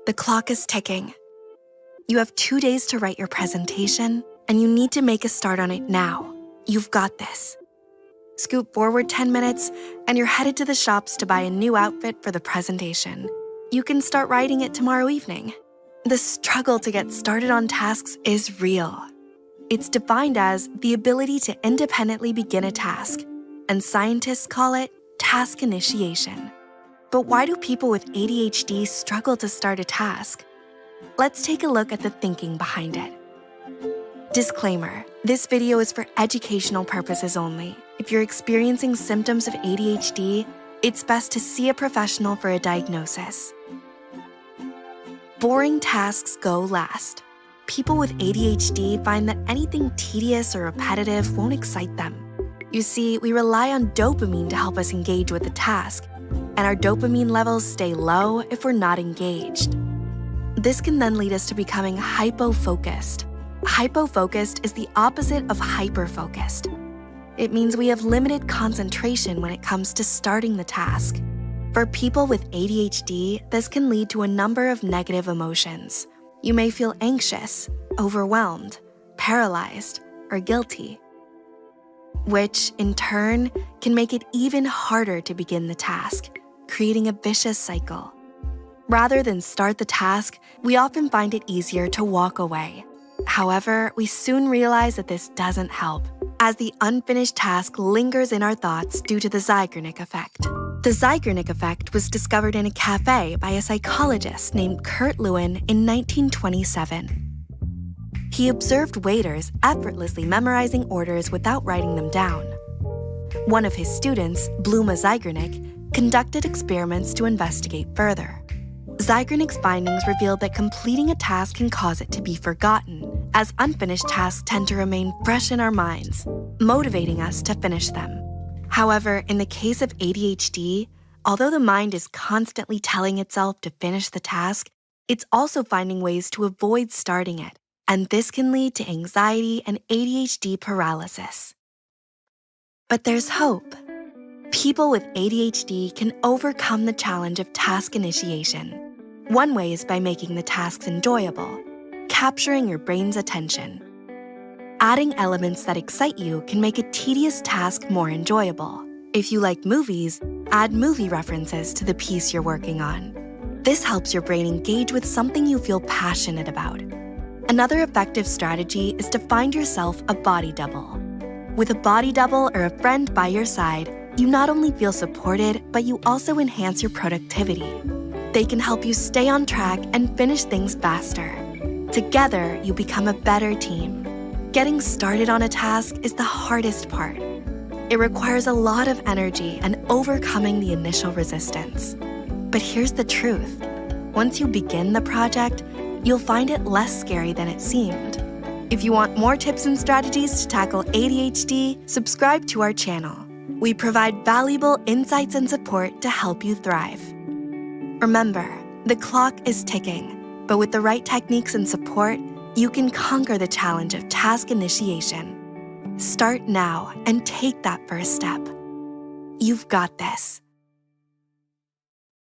The clock is ticking. You have 2 days to write your presentation, and you need to make a start on it now. You've got this. Scoot forward 10 minutes, and you're headed to the shops to buy a new outfit for the presentation. You can start writing it tomorrow evening. The struggle to get started on tasks is real. It's defined as the ability to independently begin a task, and scientists call it task initiation. But why do people with ADHD struggle to start a task? Let's take a look at the thinking behind it. Disclaimer, this video is for educational purposes only. If you're experiencing symptoms of ADHD, it's best to see a professional for a diagnosis. Boring tasks go last. People with ADHD find that anything tedious or repetitive won't excite them. You see, we rely on dopamine to help us engage with the task, and our dopamine levels stay low if we're not engaged. This can then lead us to becoming hypofocused. Hypofocused is the opposite of hyperfocused. It means we have limited concentration when it comes to starting the task. For people with ADHD, this can lead to a number of negative emotions. You may feel anxious, overwhelmed, paralyzed, or guilty, which in turn can make it even harder to begin the task, creating a vicious cycle. Rather than start the task, we often find it easier to walk away. However, we soon realize that this doesn't help, as the unfinished task lingers in our thoughts due to the Zeigarnik effect. The Zeigarnik effect was discovered in a cafe by a psychologist named Kurt Lewin in 1927. He observed waiters effortlessly memorizing orders without writing them down. One of his students, Bluma Zeigarnik, conducted experiments to investigate further. Zeigarnik's findings revealed that completing a task can cause it to be forgotten, as unfinished tasks tend to remain fresh in our minds, motivating us to finish them. However, in the case of ADHD, although the mind is constantly telling itself to finish the task, it's also finding ways to avoid starting it, and this can lead to anxiety and ADHD paralysis. But there's hope. People with ADHD can overcome the challenge of task initiation. One way is by making the tasks enjoyable, capturing your brain's attention. Adding elements that excite you can make a tedious task more enjoyable. If you like movies, add movie references to the piece you're working on. This helps your brain engage with something you feel passionate about. Another effective strategy is to find yourself a body double. With a body double or a friend by your side, you not only feel supported, but you also enhance your productivity. They can help you stay on track and finish things faster. Together, you become a better team. Getting started on a task is the hardest part. It requires a lot of energy and overcoming the initial resistance. But here's the truth. Once you begin the project, you'll find it less scary than it seemed. If you want more tips and strategies to tackle ADHD, subscribe to our channel. We provide valuable insights and support to help you thrive. Remember, the clock is ticking, but with the right techniques and support, you can conquer the challenge of task initiation. Start now and take that first step. You've got this.